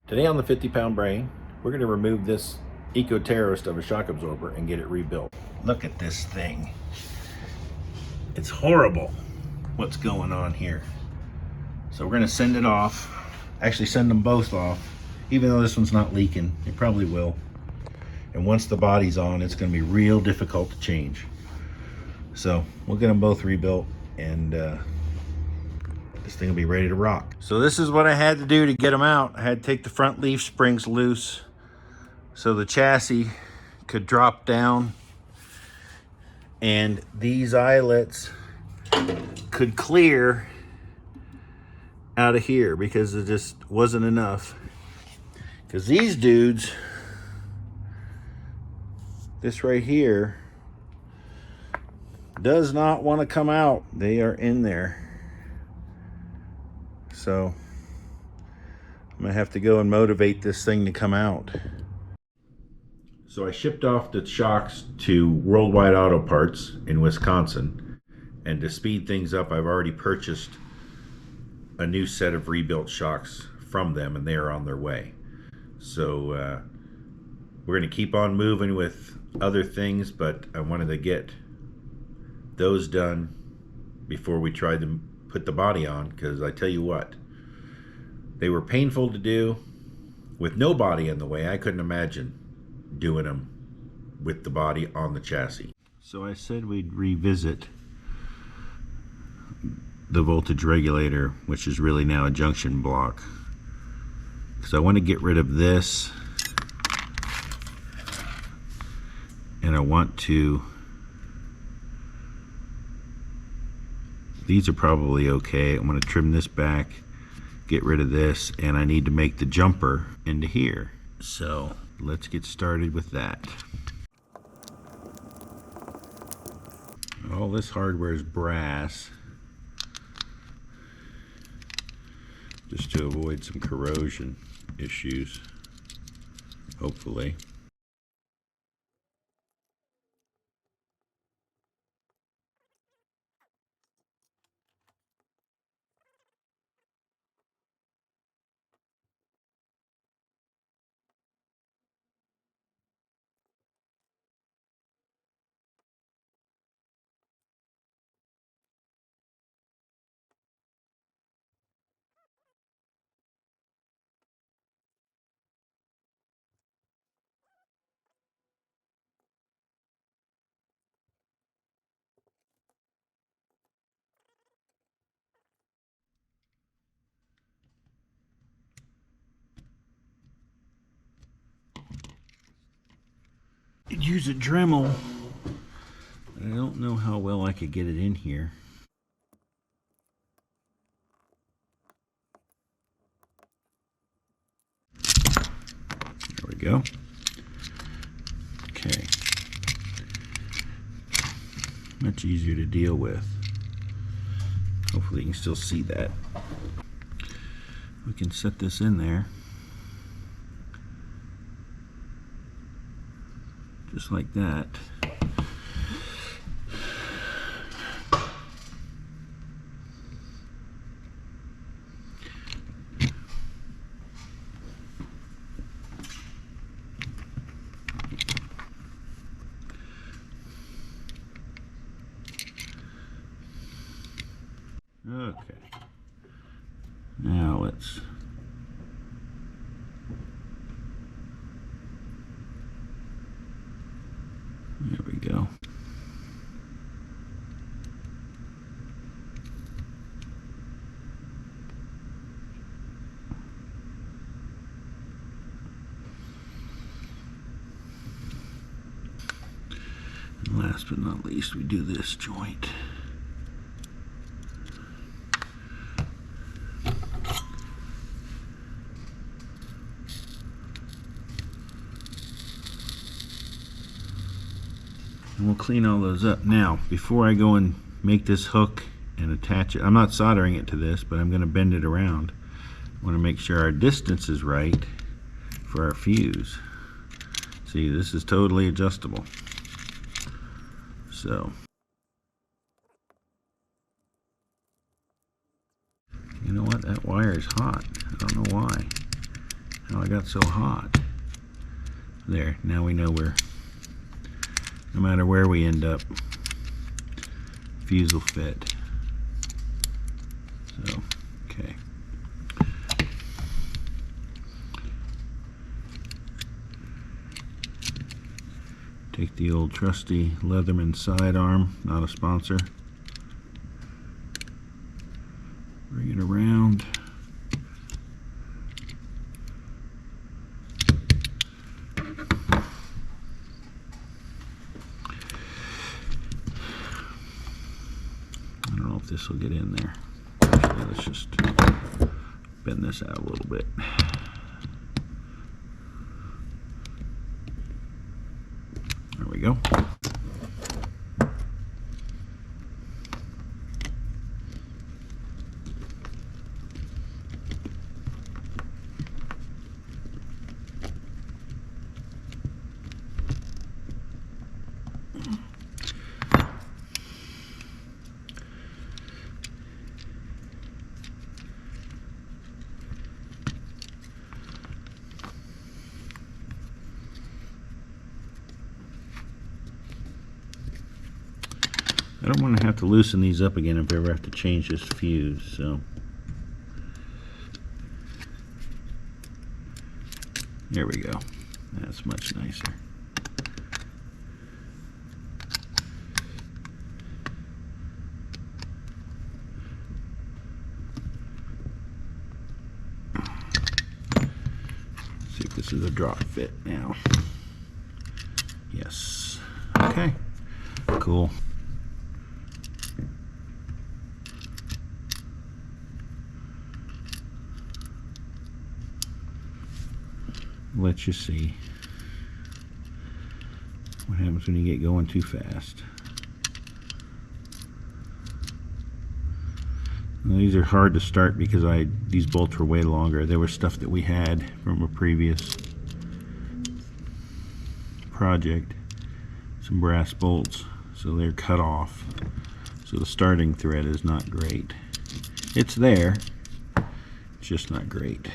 Today on the 50-pound brain, we're going to remove this eco-terrorist of a shock absorber and get it rebuilt. Look at this thing. It's horrible what's going on here. So we're going to send it off. Actually send them both off. Even though this one's not leaking, it probably will. And once the body's on, it's going to be real difficult to change. So we'll get them both rebuilt and this thing will be ready to rock. So this is what I had to do to get them out. I had to take the front leaf springs loose so the chassis could drop down and these eyelets could clear out of here because it just wasn't enough. Because these dudes, this right here, does not want to come out. They are in there. So I'm gonna have to go and motivate this thing to come out. So I shipped off the shocks to Worldwide Auto Parts in Wisconsin, and to speed things up, I've already purchased a new set of rebuilt shocks from them, and they are on their way. So we're gonna keep on moving with other things, but I wanted to get those done before we tried to put the body on, because I tell you what, they were painful to do with no body in the way. I couldn't imagine doing them with the body on the chassis. So I said we'd revisit the voltage regulator, which is really now a junction block, because I want to get rid of this, and I want to, these are probably okay. I'm going to trim this back, get rid of this, and I need to make the jumper into here. So let's get started with that. All this hardware is brass, just to avoid some corrosion issues, hopefully. Could use a Dremel, but I don't know how well I could get it in here. There we go. Okay. Much easier to deal with. Hopefully you can still see that. We can set this in there. Just like that. Okay. Now let's there we go. And last but not least, we do this joint. And we'll clean all those up. Now, before I go and make this hook and attach it, I'm not soldering it to this, but I'm going to bend it around. I want to make sure our distance is right for our fuse. See, this is totally adjustable. So, you know what? That wire is hot. I don't know why. how I got so hot. There, now we know where, no matter where we end up, fuse will fit. So, okay. Take the old trusty Leatherman sidearm, not a sponsor. Bring it around. I don't know if this will get in there. Actually, let's just bend this out a little bit. There we go. I don't want to have to loosen these up again if I ever have to change this fuse, so. There we go. That's much nicer. Let's see if this is a drop fit now. Yes. Okay. Cool. Let you see what happens when you get going too fast. Now, these are hard to start because these bolts were way longer. There was stuff that we had from a previous project, some brass bolts, so they're cut off. So the starting thread is not great. It's there, it's just not great.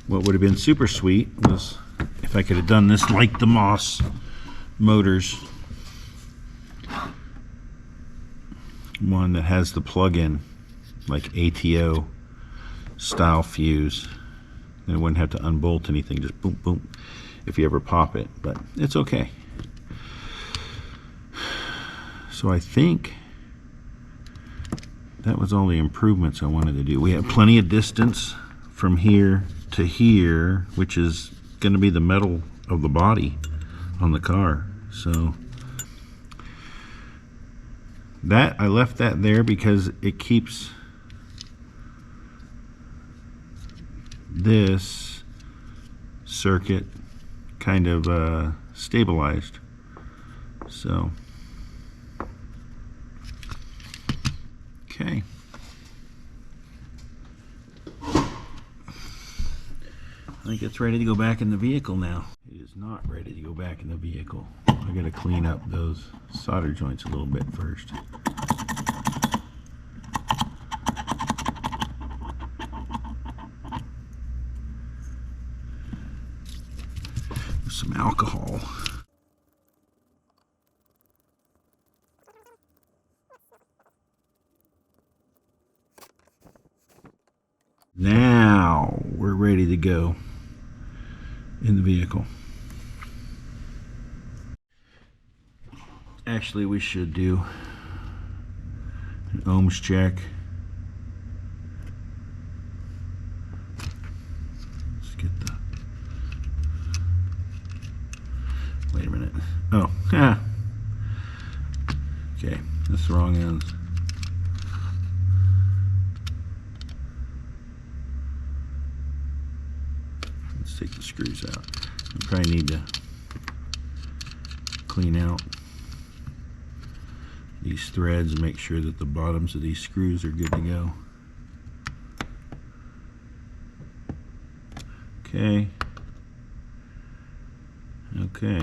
What would have been super sweet was if I could have done this like the Moss motors. One that has the plug-in, like ATO style fuse. Then I wouldn't have to unbolt anything, just boom, boom, if you ever pop it, but it's okay. So I think that was all the improvements I wanted to do. We have plenty of distance from here to here, which is going to be the metal of the body on the car. So that, I left that there because it keeps this circuit kind of stabilized. So okay. I think it's ready to go back in the vehicle now. It is not ready to go back in the vehicle. I gotta clean up those solder joints a little bit first. With some alcohol. Now we're ready to go in the vehicle. Actually, we should do an ohms check. Let's get the, wait a minute. Oh, yeah. Okay, that's the wrong ends. Let's take the screws out. I probably need to clean out these threads, make sure that the bottoms of these screws are good to go. Okay. Okay.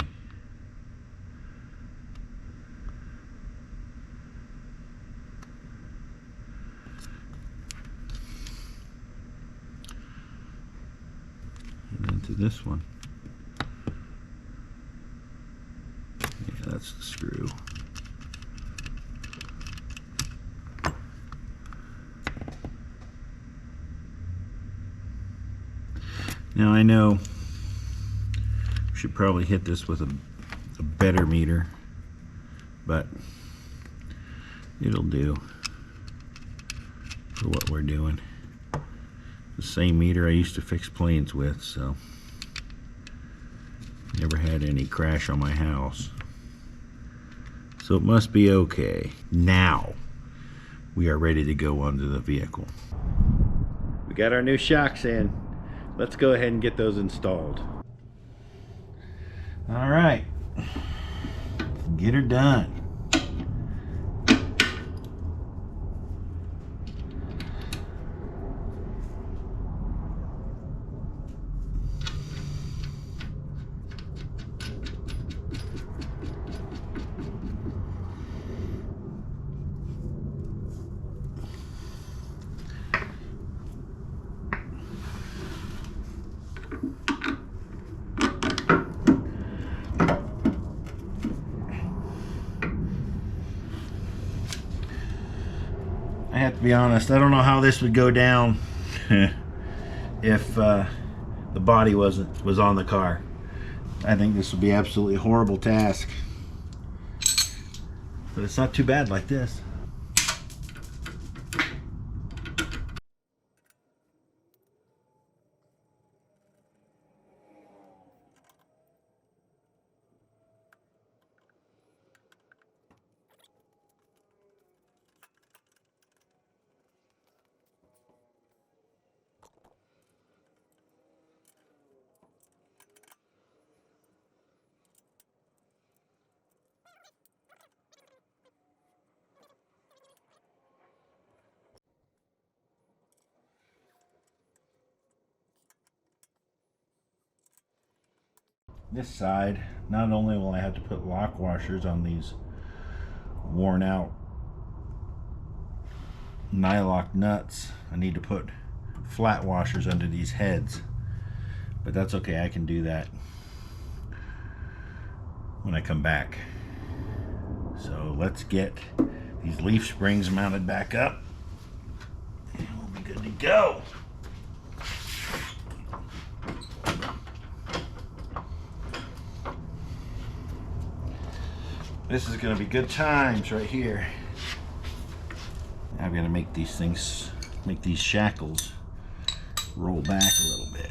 And then to this one. Yeah, that's the screw. Now I know we should probably hit this with a better meter, but it'll do for what we're doing. The same meter I used to fix planes with, so never had any crash on my house. So it must be okay. Now we are ready to go onto the vehicle. We got our new shocks in. Let's go ahead and get those installed. All right, get her done. I have to be honest, I don't know how this would go down if the body was on the car. I think this would be absolutely a horrible task. But it's not too bad like this. This side, not only will I have to put lock washers on these worn out nylock nuts, I need to put flat washers under these heads, but that's okay, I can do that when I come back. So let's get these leaf springs mounted back up and we'll be good to go. This is going to be good times right here. I've got to make these things, make these shackles roll back a little bit.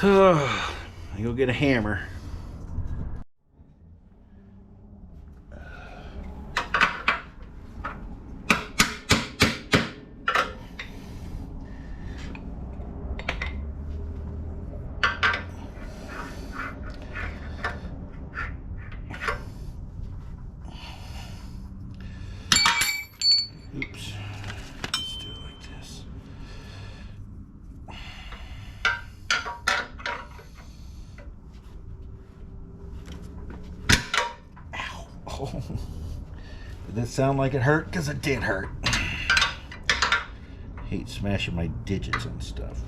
I go get a hammer. Oops. Let's do it like this. Ow. Oh. Did that sound like it hurt? Because it did hurt. Hate smashing my digits and stuff.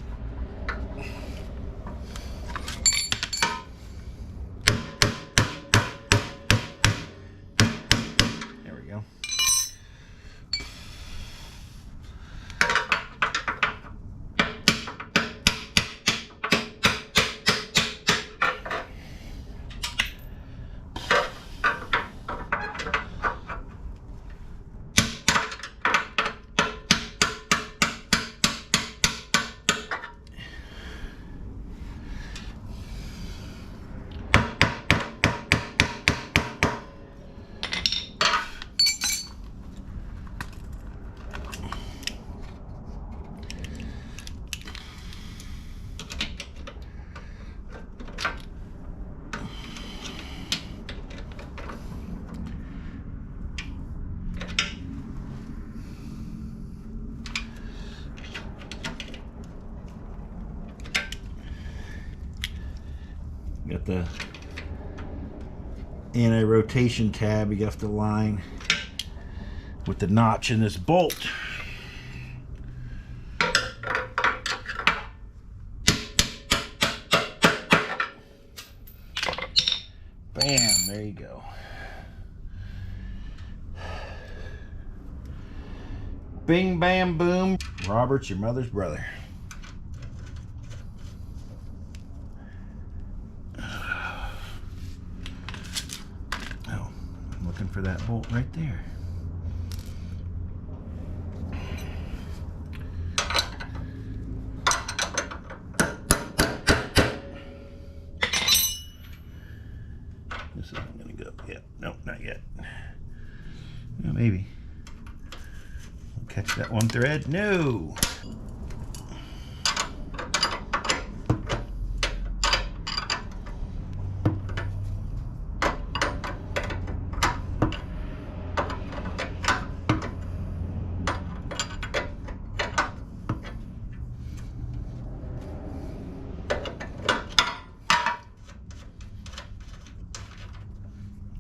got the anti-rotation tab you have to line with the notch in this bolt. Bam, there you go. Bing, bam, boom. Robert's your mother's brother. Oh, I'm looking for that bolt right there. This isn't gonna go. Yeah, nope, not yet. Well, maybe. We'll catch that one thread. No.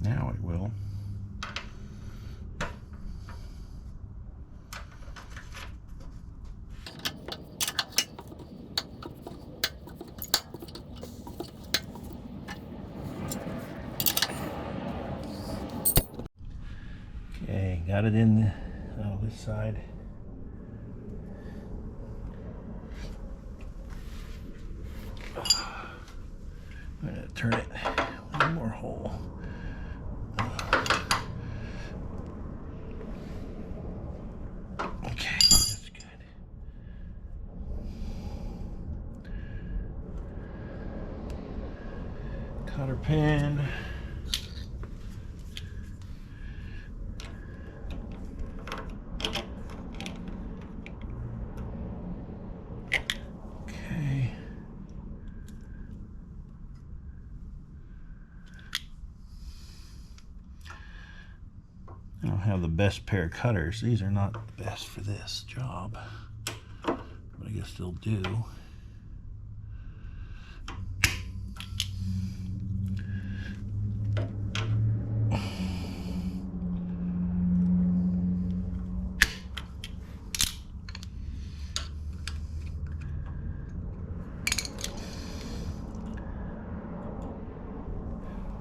Now it will. Okay, got it in the this side. I'm gonna turn it one more hole. Okay, that's good. Cotter pin. Okay. I don't have the best pair of cutters. These are not the best for this job, but I guess they'll do.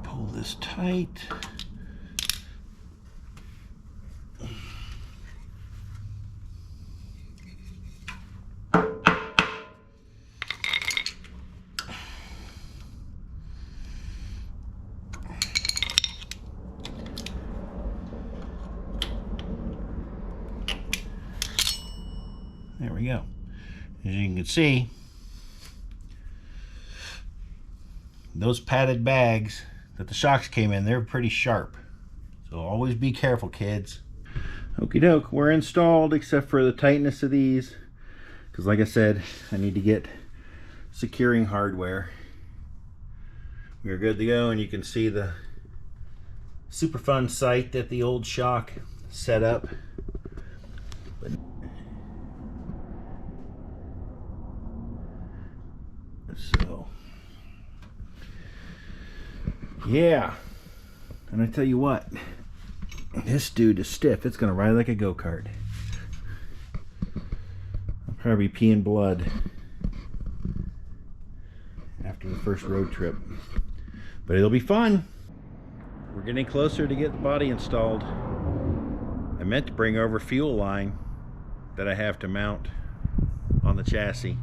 Pull this tight. There we go. As you can see, those padded bags that the shocks came in, they're pretty sharp. So always be careful, kids. Okie doke, we're installed except for the tightness of these. Because like I said, I need to get securing hardware. We're good to go, and you can see the super fun sight that the old shock set up. So, yeah, and I tell you what, this dude is stiff. It's gonna ride like a go-kart. I'll probably be peeing blood after the first road trip, but it'll be fun. We're getting closer to get the body installed. I meant to bring over fuel line that I have to mount on the chassis,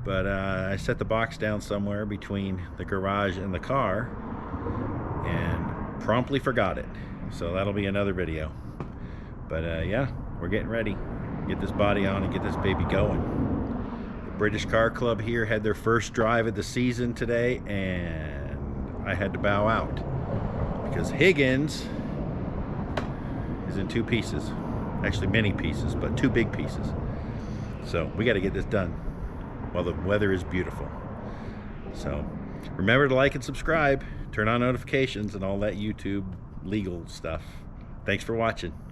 but I set the box down somewhere between the garage and the car and promptly forgot it. So that'll be another video. But yeah, we're getting ready. Get this body on and get this baby going. The British Car Club here had their first drive of the season today, and I had to bow out because Higgins is in 2 pieces. Actually many pieces, but 2 big pieces. So we got to get this done while the weather is beautiful. So remember to like and subscribe, turn on notifications and all that YouTube legal stuff. Thanks for watching.